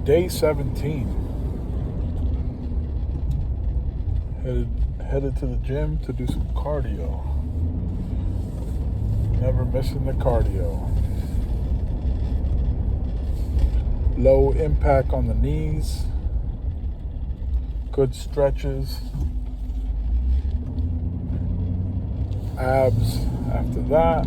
Day 17. Headed to the gym to do some cardio. Never missing the cardio. Low impact on the knees. Good stretches. Abs after that.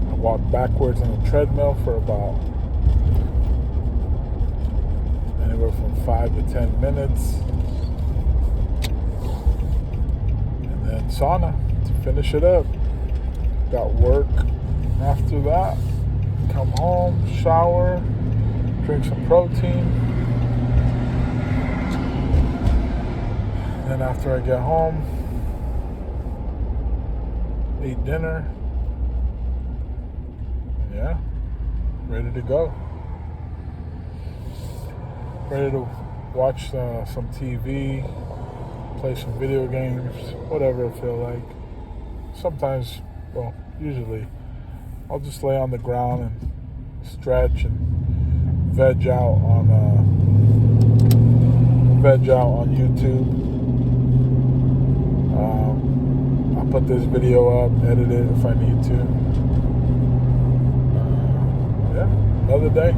I walk backwards on the treadmill for about anywhere from 5 to 10 minutes. And then sauna to finish it up. Got work after that. Come home, shower, drink some protein. Then after I get home, eat dinner. Yeah, ready to go. Ready to watch some TV, play some video games, whatever I feel like. Sometimes, well, usually, I'll just lay on the ground and stretch and veg out on YouTube. I'll put this video up, edit it if I need to. Yeah, another day.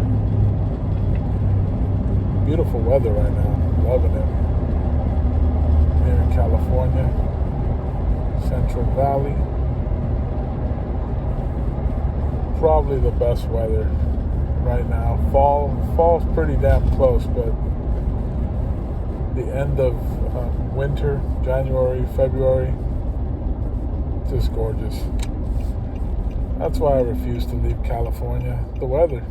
Beautiful weather right now. Loving it. Here in California, Central Valley. Probably the best weather right now. Fall's pretty damn close, but the end of winter, January, February, just gorgeous. That's why I refuse to leave California. The weather,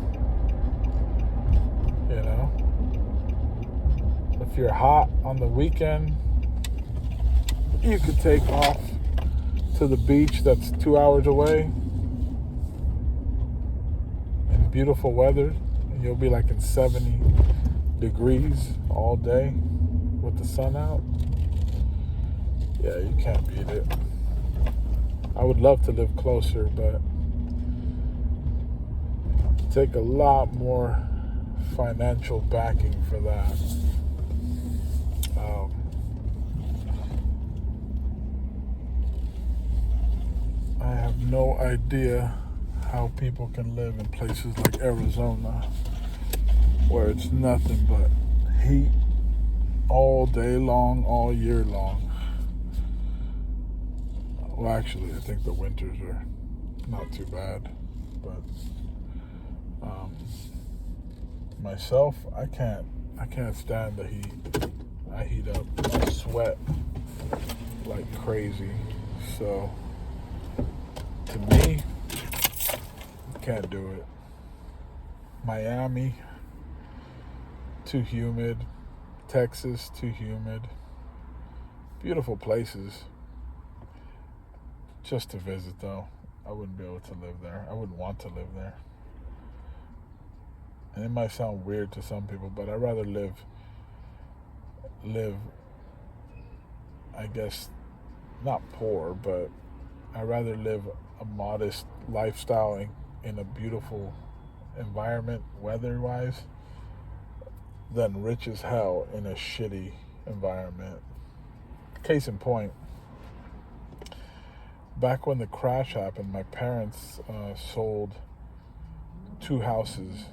you know. If you're hot on the weekend, you could take off to the beach that's 2 hours away. Beautiful weather, and you'll be like in 70 degrees all day with the sun out. Yeah, you can't beat it. I would love to live closer, but take a lot more financial backing for that. I have no idea how people can live in places like Arizona where it's nothing but heat all day long, all year long. Well, actually, I think the winters are not too bad, but myself, I can't stand the heat. I heat up, I sweat like crazy. So to me, can't do it. Miami, too humid. Texas, too humid. Beautiful places just to visit, though. I wouldn't be able to live there. I wouldn't want to live there. And it might sound weird to some people, but I'd rather live, I guess, not poor, but I'd rather live a modest lifestyle in a beautiful environment, weather-wise, than rich as hell in a shitty environment. Case in point, back when the crash happened, my parents sold 2 houses.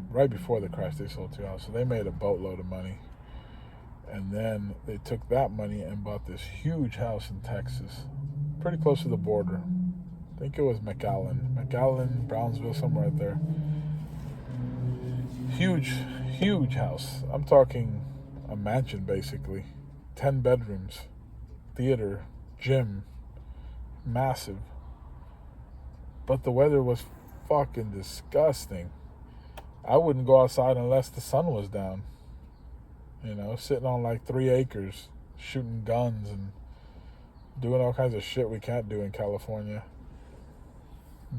Right before the crash, they sold 2 houses. They made a boatload of money. And then they took that money and bought this huge house in Texas, pretty close to the border. I think it was McAllen, Brownsville, somewhere right there. Huge house. I'm talking a mansion, basically. 10 bedrooms, theater, gym, massive. But the weather was fucking disgusting. I wouldn't go outside unless the sun was down. You know, sitting on like 3 acres, shooting guns and doing all kinds of shit we can't do in California.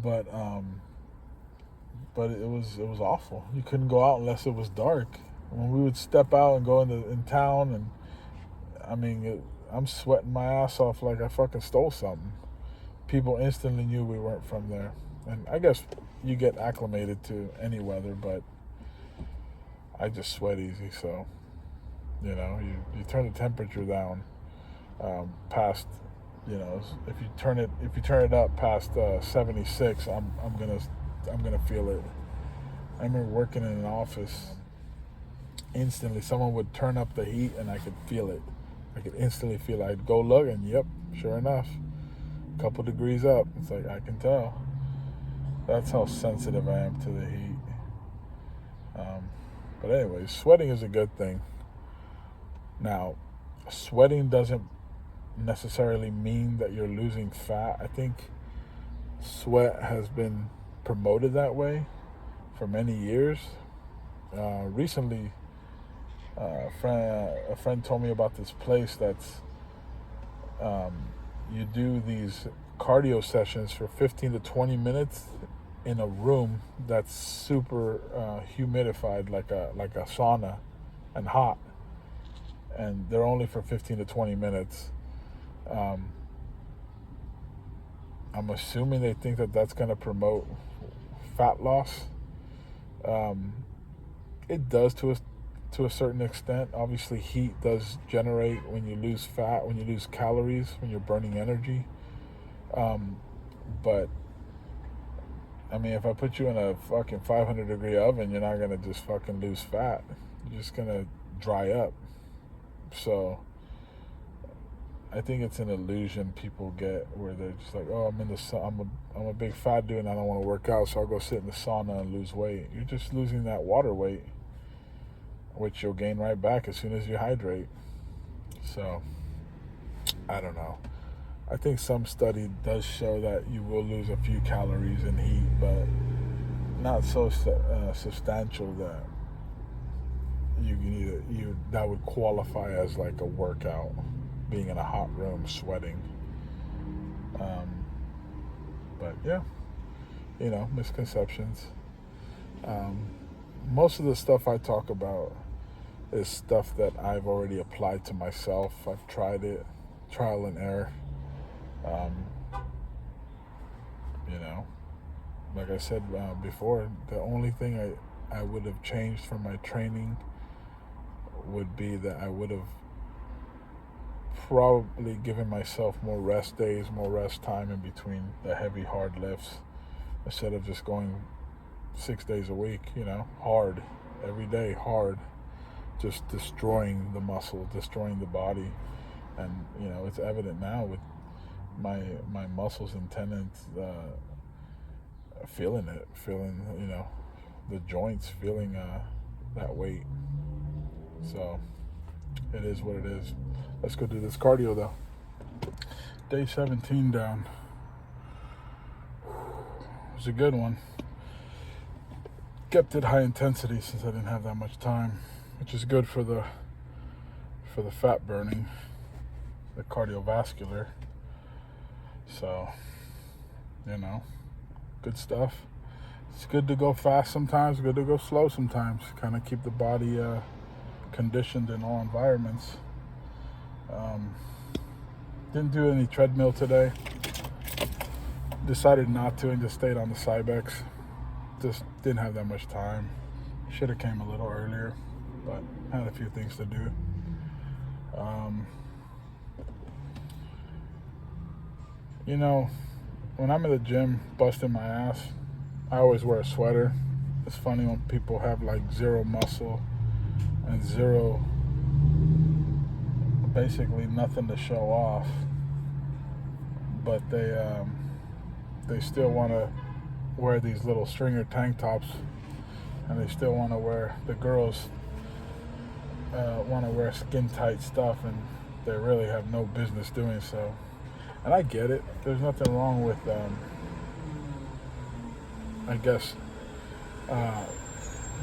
But it was awful. You couldn't go out unless it was dark. When we would step out and go in town, and I mean, I'm sweating my ass off like I fucking stole something. people instantly knew we weren't from there. And I guess you get acclimated to any weather, but I just sweat easy, so you turn the temperature down past, if you turn it up past 76, I'm gonna feel it. I remember working in an office. Instantly, someone would turn up the heat, and I could feel it. I could instantly feel it. I'd go look, and yep, sure enough, a couple degrees up. It's like I can tell. That's how sensitive I am to the heat. But anyways, sweating is a good thing. Now, sweating doesn't necessarily mean that you're losing fat. I think sweat has been promoted that way for many years. Recently, a friend told me about this place that's you do these cardio sessions for 15 to 20 minutes in a room that's super humidified, like a sauna, and hot, and they're only for 15 to 20 minutes. I'm assuming they think that that's going to promote fat loss. It does to a certain extent. Obviously, heat does generate when you lose fat, when you lose calories, when you're burning energy. But I mean, if I put you in a fucking 500-degree oven, you're not gonna just fucking lose fat. You're just gonna dry up. So I think it's an illusion people get where they're just like, oh, I'm in the sun. I'm a big fat dude and I don't want to work out, so I'll go sit in the sauna and lose weight. You're just losing that water weight, which you'll gain right back as soon as you hydrate. So I don't know. I think some study does show that you will lose a few calories in heat, but not so substantial that that would qualify as like a workout, being in a hot room sweating. But yeah, misconceptions. Most of the stuff I talk about is stuff that I've already applied to myself. I've tried it, trial and error. Like I said before, the only thing I would have changed from my training would be that I would have probably given myself more rest days, more rest time in between the heavy, hard lifts, instead of just going 6 days a week, hard, every day, hard, just destroying the muscle, destroying the body. And, it's evident now with my muscles and tendons feeling the joints feeling that weight. So it is what it is. Let's go do this cardio though. Day 17 down. It was a good one. Kept it high intensity since I didn't have that much time, which is good for the fat burning, the cardiovascular. So, good stuff. It's good to go fast sometimes, good to go slow sometimes. Kind of keep the body conditioned in all environments. Didn't do any treadmill today. Decided not to and just stayed on the Cybex. Just didn't have that much time. Should have came a little earlier, but had a few things to do. When I'm at the gym busting my ass, I always wear a sweater. It's funny when people have like zero muscle and basically nothing to show off, but they still want to wear these little stringer tank tops, and they still want to wear, the girls want to wear skin tight stuff, and they really have no business doing so. And I get it. There's nothing wrong with, I guess,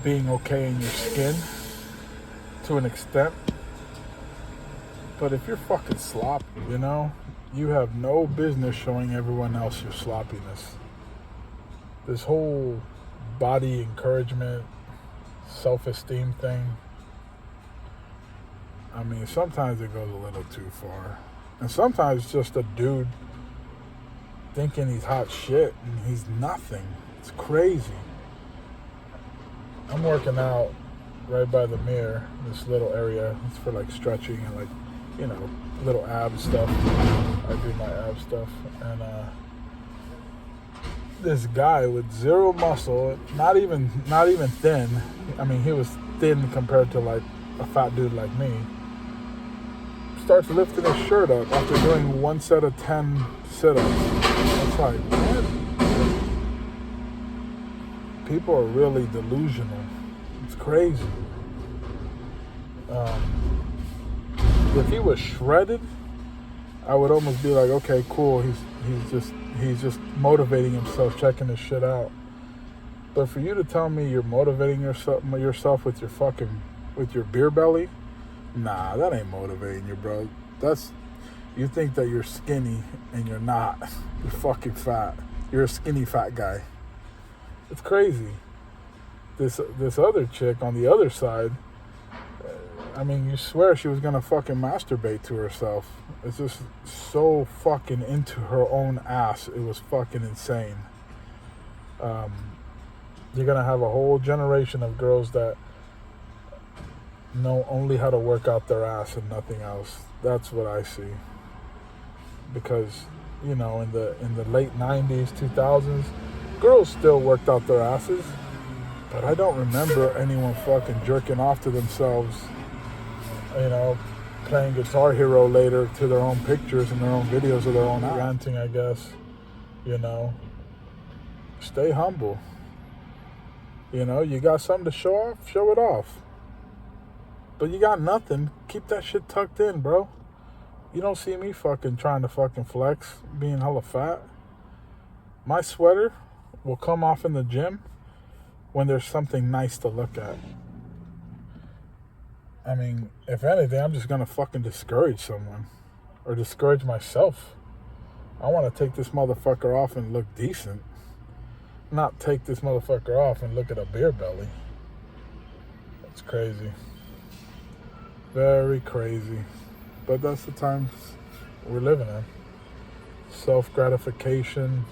being okay in your skin to an extent. But if you're fucking sloppy, you have no business showing everyone else your sloppiness. This whole body encouragement, self-esteem thing, I mean, sometimes it goes a little too far. And sometimes just a dude thinking he's hot shit, and he's nothing. It's crazy. I'm working out right by the mirror, this little area. It's for like stretching and like, you know, little ab stuff. I do my ab stuff. And this guy with zero muscle, not even thin. I mean, he was thin compared to like a fat dude like me. Starts lifting his shirt up after doing one set of 10 sit-ups. It's like, what? People are really delusional. It's crazy. If he was shredded, I would almost be like, okay, cool. He's just motivating himself, checking his shit out. But for you to tell me you're motivating yourself with your beer belly, nah, that ain't motivating you, bro. You think that you're skinny and you're not. You're fucking fat. You're a skinny fat guy. It's crazy. This other chick on the other side, I mean, you swear she was gonna fucking masturbate to herself. It's just so fucking into her own ass. It was fucking insane. You're gonna have a whole generation of girls that know only how to work out their ass and nothing else. That's what I see. Because, you know, in the late 90s, 2000s, girls still worked out their asses. But I don't remember anyone fucking jerking off to themselves, you know, playing Guitar Hero later to their own pictures and their own videos of their own ranting, I guess. You know, stay humble. You know, you got something to show off, show it off. But you got nothing, keep that shit tucked in, bro. You don't see me fucking trying to fucking flex, being hella fat. My sweater will come off in the gym when there's something nice to look at. I mean, if anything, I'm just gonna fucking discourage someone. Or discourage myself. I wanna take this motherfucker off and look decent. Not take this motherfucker off and look at a beer belly. It's crazy. Very crazy. But that's the times we're living in. Self-gratification.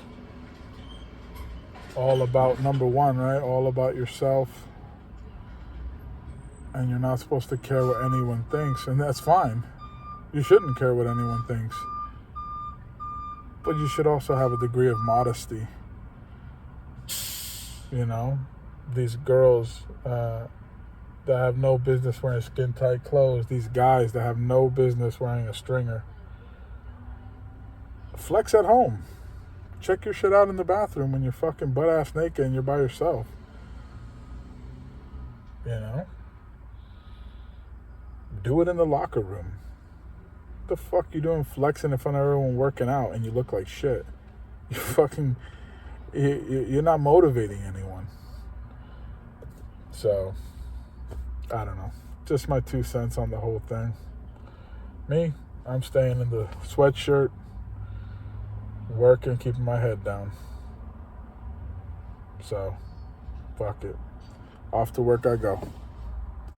All about number one, right? All about yourself. And you're not supposed to care what anyone thinks. And that's fine. You shouldn't care what anyone thinks. But you should also have a degree of modesty. You know? These girls that have no business wearing skin-tight clothes. These guys that have no business wearing a stringer. Flex at home. Check your shit out in the bathroom when you're fucking butt-ass naked and you're by yourself. You know? Do it in the locker room. What the fuck you doing flexing in front of everyone working out and you look like shit? You're not motivating anyone. So, I don't know. Just my 2 cents on the whole thing. Me, I'm staying in the sweatshirt, working, keeping my head down. So, fuck it. Off to work I go.